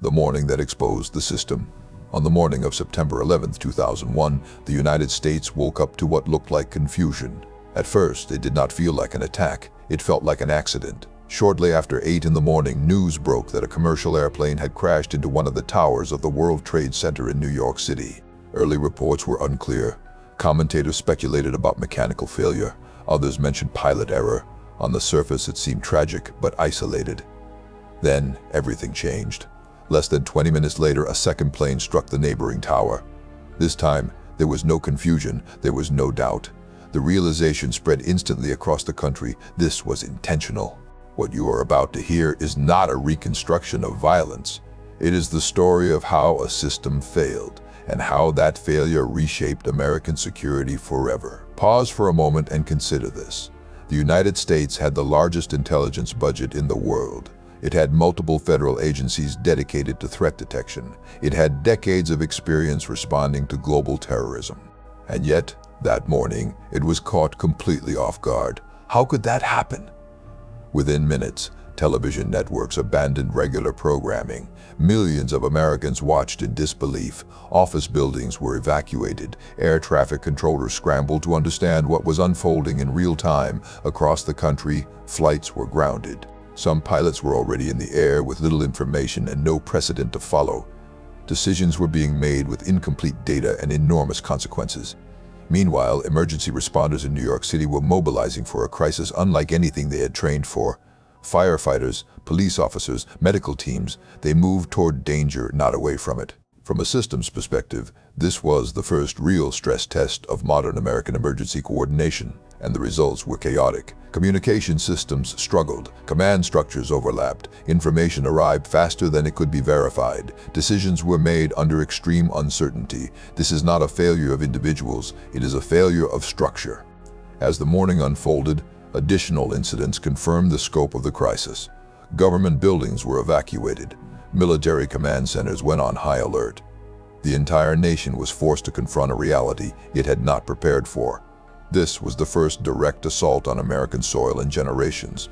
The morning that exposed the system. On the morning of September 11th, 2001, the United States woke up to what looked like confusion. At first, it did not feel like an attack. It felt like an accident. Shortly after 8 in the morning, news broke that a commercial airplane had crashed into one of the towers of the World Trade Center in New York City. Early reports were unclear. Commentators speculated about mechanical failure. Others mentioned pilot error. On the surface, it seemed tragic, but isolated. Then, everything changed. Less than 20 minutes later, a second plane struck the neighboring tower. This time, there was no confusion, there was no doubt. The realization spread instantly across the country. This was intentional. What you are about to hear is not a reconstruction of violence. It is the story of how a system failed, and how that failure reshaped American security forever. Pause for a moment and consider this. The United States had the largest intelligence budget in the world. It had multiple federal agencies dedicated to threat detection. It had decades of experience responding to global terrorism. And yet, that morning, it was caught completely off guard. How could that happen? Within minutes, television networks abandoned regular programming. Millions of Americans watched in disbelief. Office buildings were evacuated. Air traffic controllers scrambled to understand what was unfolding in real time. Across the country, flights were grounded. Some pilots were already in the air with little information and no precedent to follow. Decisions were being made with incomplete data and enormous consequences. Meanwhile, emergency responders in New York City were mobilizing for a crisis unlike anything they had trained for. Firefighters, police officers, medical teams, they moved toward danger, not away from it. From a systems perspective, this was the first real stress test of modern American emergency coordination, and the results were chaotic. Communication systems struggled, command structures overlapped, information arrived faster than it could be verified. Decisions were made under extreme uncertainty. This is not a failure of individuals, it is a failure of structure. As the morning unfolded, additional incidents confirmed the scope of the crisis. Government buildings were evacuated. Military command centers went on high alert. The entire nation was forced to confront a reality it had not prepared for. This was the first direct assault on American soil in generations.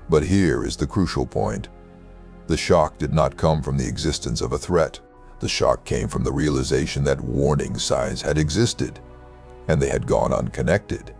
But here is the crucial point. The shock did not come from the existence of a threat. The shock came from the realization that warning signs had existed, and they had gone unconnected.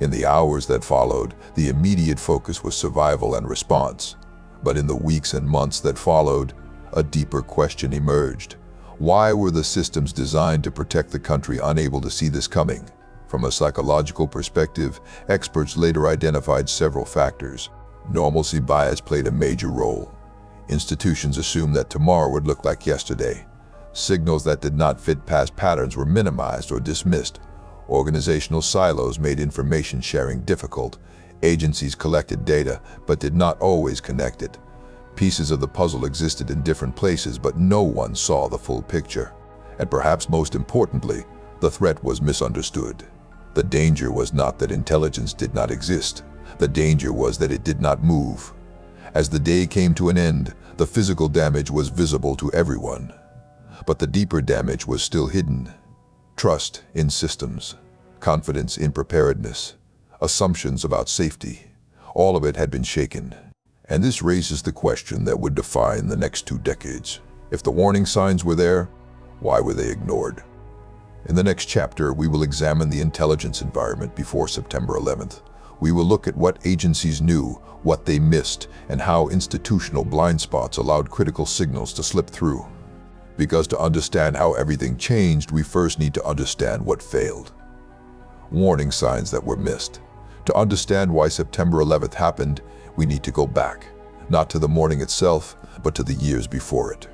In the hours that followed, the immediate focus was survival and response. But in the weeks and months that followed, a deeper question emerged. Why were the systems designed to protect the country unable to see this coming? From a psychological perspective, experts later identified several factors. Normalcy bias played a major role. Institutions assumed that tomorrow would look like yesterday. Signals that did not fit past patterns were minimized or dismissed. Organizational silos made information sharing difficult. Agencies collected data, but did not always connect it. Pieces of the puzzle existed in different places, but no one saw the full picture. And perhaps most importantly, the threat was misunderstood. The danger was not that intelligence did not exist. The danger was that it did not move. As the day came to an end, the physical damage was visible to everyone. But the deeper damage was still hidden. Trust in systems, confidence in preparedness, assumptions about safety. All of it had been shaken. And this raises the question that would define the next 2 decades. If the warning signs were there, why were they ignored? In the next chapter, we will examine the intelligence environment before September 11th. We will look at what agencies knew, what they missed, and how institutional blind spots allowed critical signals to slip through. Because to understand how everything changed, we first need to understand what failed. Warning signs that were missed. To understand why September 11th happened, we need to go back, not to the morning itself, but to the years before it.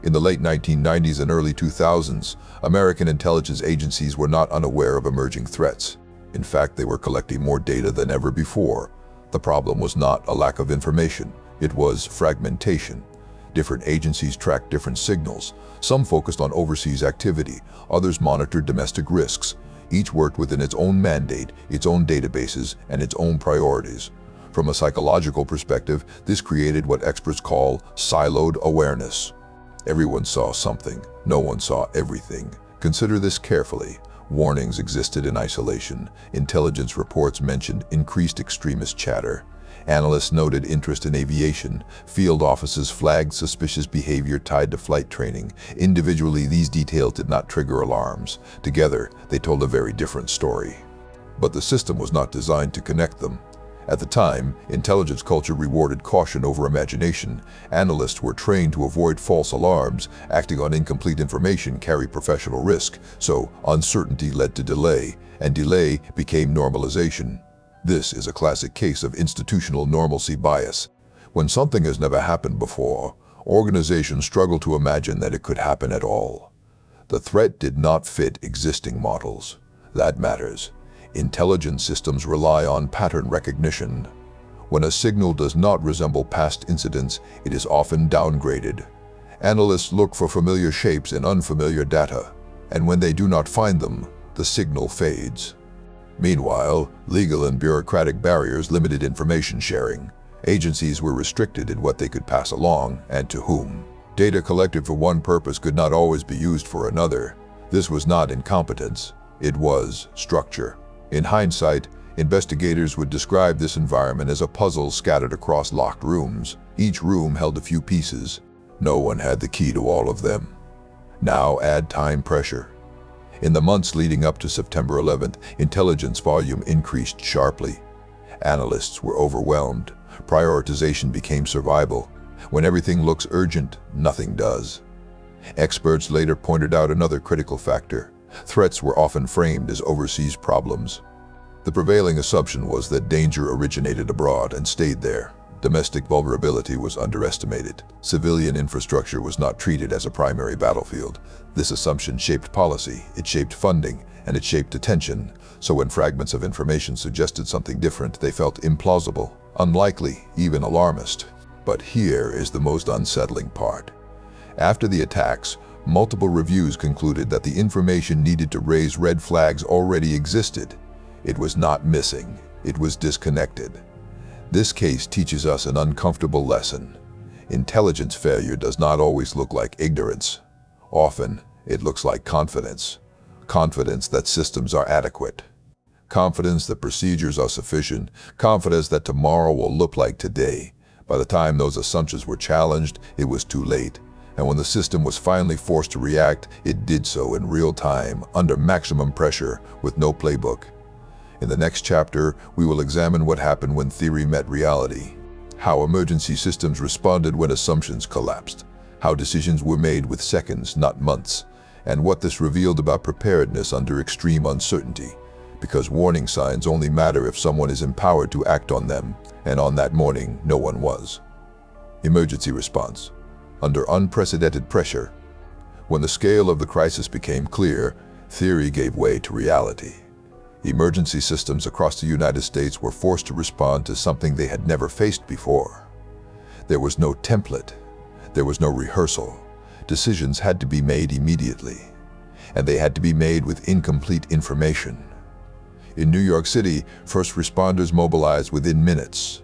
In the late 1990s and early 2000s, American intelligence agencies were not unaware of emerging threats. In fact, they were collecting more data than ever before. The problem was not a lack of information, it was fragmentation. Different agencies tracked different signals. Some focused on overseas activity, others monitored domestic risks. Each worked within its own mandate, its own databases, and its own priorities. From a psychological perspective, this created what experts call siloed awareness. Everyone saw something, no one saw everything. Consider this carefully. Warnings existed in isolation. Intelligence reports mentioned increased extremist chatter. Analysts noted interest in aviation. Field offices flagged suspicious behavior tied to flight training. Individually, these details did not trigger alarms. Together, they told a very different story. But the system was not designed to connect them. At the time, intelligence culture rewarded caution over imagination. Analysts were trained to avoid false alarms. Acting on incomplete information carried professional risk, so uncertainty led to delay, and delay became normalization. This is a classic case of institutional normalcy bias. When something has never happened before, organizations struggle to imagine that it could happen at all. The threat did not fit existing models. That matters. Intelligence systems rely on pattern recognition. When a signal does not resemble past incidents, it is often downgraded. Analysts look for familiar shapes in unfamiliar data, and when they do not find them, the signal fades. Meanwhile, legal and bureaucratic barriers limited information sharing. Agencies were restricted in what they could pass along and to whom. Data collected for one purpose could not always be used for another. This was not incompetence, it was structure. In hindsight, investigators would describe this environment as a puzzle scattered across locked rooms. Each room held a few pieces. No one had the key to all of them. Now add time pressure. In the months leading up to September 11th, intelligence volume increased sharply. Analysts were overwhelmed. Prioritization became survival. When everything looks urgent, nothing does. Experts later pointed out another critical factor. Threats were often framed as overseas problems. The prevailing assumption was that danger originated abroad and stayed there. Domestic vulnerability was underestimated. Civilian infrastructure was not treated as a primary battlefield. This assumption shaped policy, it shaped funding, and it shaped attention. So when fragments of information suggested something different, they felt implausible, unlikely, even alarmist. But here is the most unsettling part. After the attacks, multiple reviews concluded that the information needed to raise red flags already existed. It was not missing, it was disconnected. This case teaches us an uncomfortable lesson. Intelligence failure does not always look like ignorance. Often, it looks like confidence. Confidence that systems are adequate. Confidence that procedures are sufficient. Confidence that tomorrow will look like today. By the time those assumptions were challenged, it was too late. And when the system was finally forced to react, it did so in real time, under maximum pressure, with no playbook. In the next chapter, we will examine what happened when theory met reality, how emergency systems responded when assumptions collapsed, how decisions were made with seconds, not months, and what this revealed about preparedness under extreme uncertainty, because warning signs only matter if someone is empowered to act on them, and on that morning, no one was. Emergency response. Under unprecedented pressure, when the scale of the crisis became clear, theory gave way to reality. Emergency systems across the United States were forced to respond to something they had never faced before. There was no template. There was no rehearsal. Decisions had to be made immediately, and they had to be made with incomplete information. In New York City, first responders mobilized within minutes.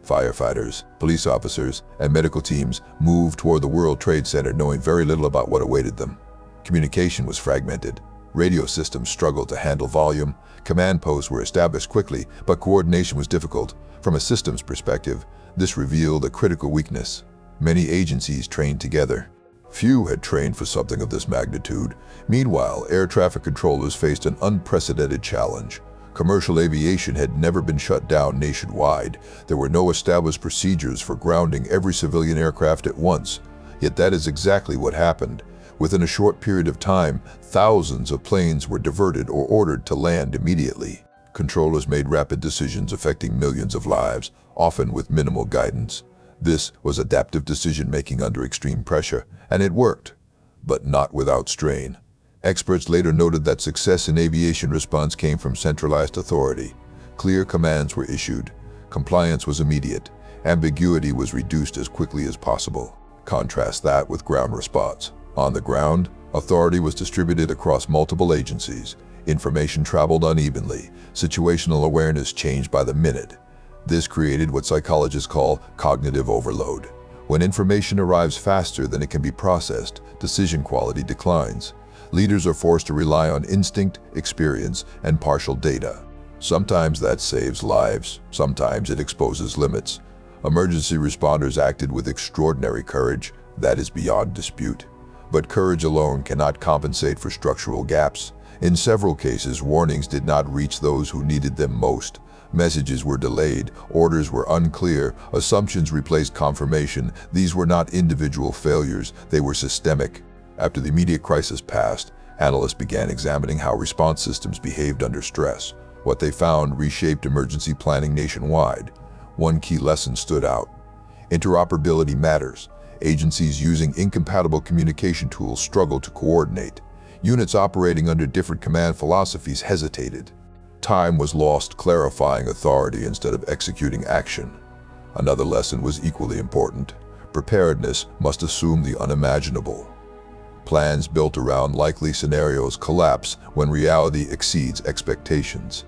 Firefighters, police officers, and medical teams moved toward the World Trade Center knowing very little about what awaited them. Communication was fragmented. Radio systems struggled to handle volume. Command posts were established quickly, but coordination was difficult. From a systems perspective, this revealed a critical weakness. Many agencies trained together. Few had trained for something of this magnitude. Meanwhile, air traffic controllers faced an unprecedented challenge. Commercial aviation had never been shut down nationwide. There were no established procedures for grounding every civilian aircraft at once. Yet that is exactly what happened. Within a short period of time, thousands of planes were diverted or ordered to land immediately. Controllers made rapid decisions affecting millions of lives, often with minimal guidance. This was adaptive decision-making under extreme pressure, and it worked, but not without strain. Experts later noted that success in aviation response came from centralized authority. Clear commands were issued. Compliance was immediate. Ambiguity was reduced as quickly as possible. Contrast that with ground response. On the ground, authority was distributed across multiple agencies. Information traveled unevenly. Situational awareness changed by the minute. This created what psychologists call cognitive overload. When information arrives faster than it can be processed, decision quality declines. Leaders are forced to rely on instinct, experience, and partial data. Sometimes that saves lives, sometimes it exposes limits. Emergency responders acted with extraordinary courage, that is beyond dispute. But courage alone cannot compensate for structural gaps. In several cases, warnings did not reach those who needed them most. Messages were delayed, orders were unclear, assumptions replaced confirmation. These were not individual failures, they were systemic. After the immediate crisis passed, analysts began examining how response systems behaved under stress. What they found reshaped emergency planning nationwide. One key lesson stood out. Interoperability matters. Agencies using incompatible communication tools struggled to coordinate. Units operating under different command philosophies hesitated. Time was lost clarifying authority instead of executing action. Another lesson was equally important. Preparedness must assume the unimaginable. Plans built around likely scenarios collapse when reality exceeds expectations.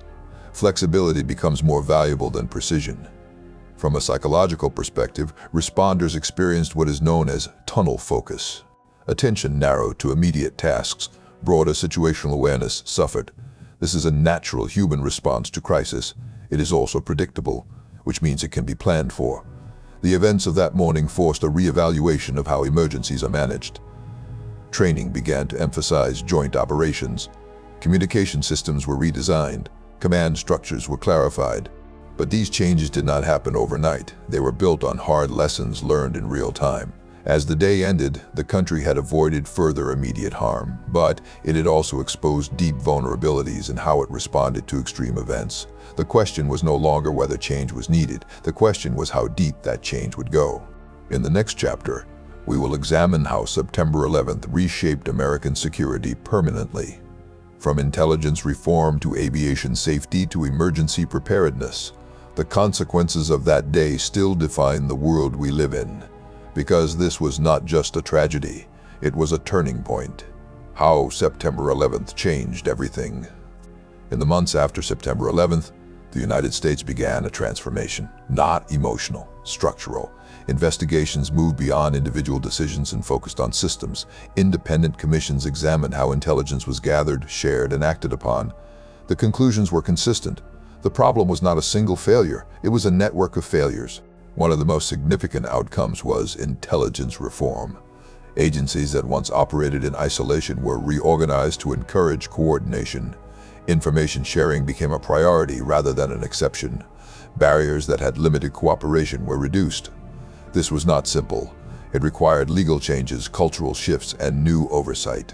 Flexibility becomes more valuable than precision. From a psychological perspective, responders experienced what is known as tunnel focus. Attention narrowed to immediate tasks, broader situational awareness suffered. This is a natural human response to crisis. It is also predictable, which means it can be planned for. The events of that morning forced a re-evaluation of how emergencies are managed. Training began to emphasize joint operations. Communication systems were redesigned. Command structures were clarified. But these changes did not happen overnight. They were built on hard lessons learned in real time. As the day ended, the country had avoided further immediate harm, but it had also exposed deep vulnerabilities in how it responded to extreme events. The question was no longer whether change was needed. The question was how deep that change would go. In the next chapter, we will examine how September 11th reshaped American security permanently. From intelligence reform to aviation safety to emergency preparedness, the consequences of that day still define the world we live in. Because this was not just a tragedy, it was a turning point. How September 11th changed everything. In the months after September 11th, the United States began a transformation. Not emotional, structural. Investigations moved beyond individual decisions and focused on systems. Independent commissions examined how intelligence was gathered, shared, and acted upon. The conclusions were consistent. The problem was not a single failure, it was a network of failures. One of the most significant outcomes was intelligence reform. Agencies that once operated in isolation were reorganized to encourage coordination. Information sharing became a priority rather than an exception. Barriers that had limited cooperation were reduced. This was not simple. It required legal changes, cultural shifts, and new oversight.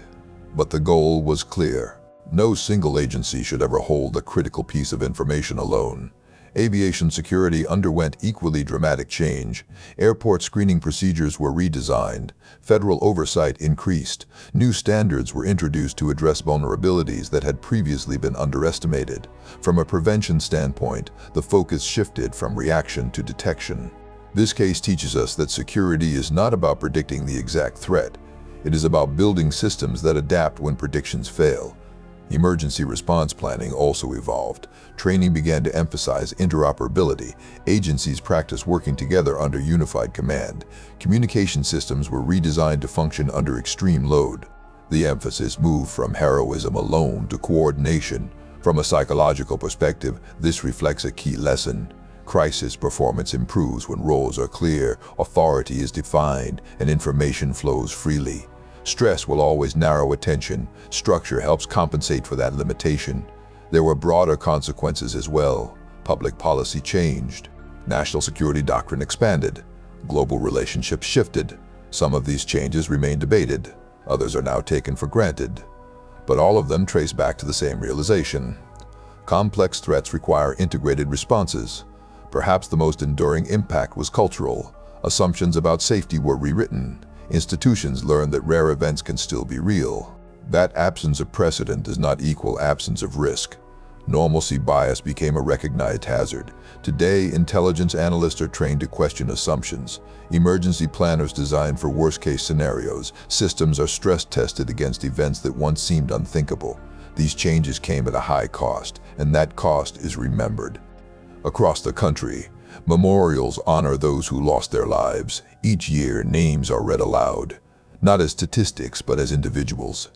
But the goal was clear. No single agency should ever hold a critical piece of information alone. Aviation security underwent equally dramatic change. Airport screening procedures were redesigned. Federal oversight increased. New standards were introduced to address vulnerabilities that had previously been underestimated. From a prevention standpoint, the focus shifted from reaction to detection. This case teaches us that security is not about predicting the exact threat. It is about building systems that adapt when predictions fail. Emergency response planning also evolved. Training began to emphasize interoperability. Agencies practiced working together under unified command. Communication systems were redesigned to function under extreme load. The emphasis moved from heroism alone to coordination. From a psychological perspective, this reflects a key lesson. Crisis performance improves when roles are clear, authority is defined, and information flows freely. Stress will always narrow attention. Structure helps compensate for that limitation. There were broader consequences as well. Public policy changed. National security doctrine expanded. Global relationships shifted. Some of these changes remain debated. Others are now taken for granted. But all of them trace back to the same realization. Complex threats require integrated responses. Perhaps the most enduring impact was cultural. Assumptions about safety were rewritten. Institutions learned that rare events can still be real. That absence of precedent does not equal absence of risk. Normalcy bias became a recognized hazard. Today, intelligence analysts are trained to question assumptions. Emergency planners design for worst-case scenarios. Systems are stress-tested against events that once seemed unthinkable. These changes came at a high cost, and that cost is remembered. Across the country, memorials honor those who lost their lives. Each year, names are read aloud, not as statistics, but as individuals.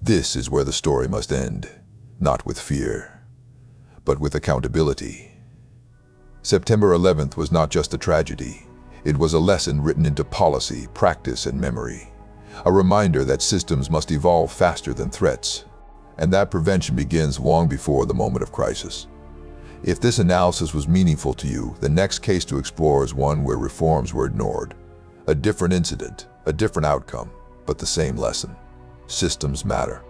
This is where the story must end, not with fear, but with accountability. September 11th was not just a tragedy. It was a lesson written into policy, practice, and memory. A reminder that systems must evolve faster than threats, and that prevention begins long before the moment of crisis. If this analysis was meaningful to you, the next case to explore is one where reforms were ignored. A different incident, a different outcome, but the same lesson. Systems matter.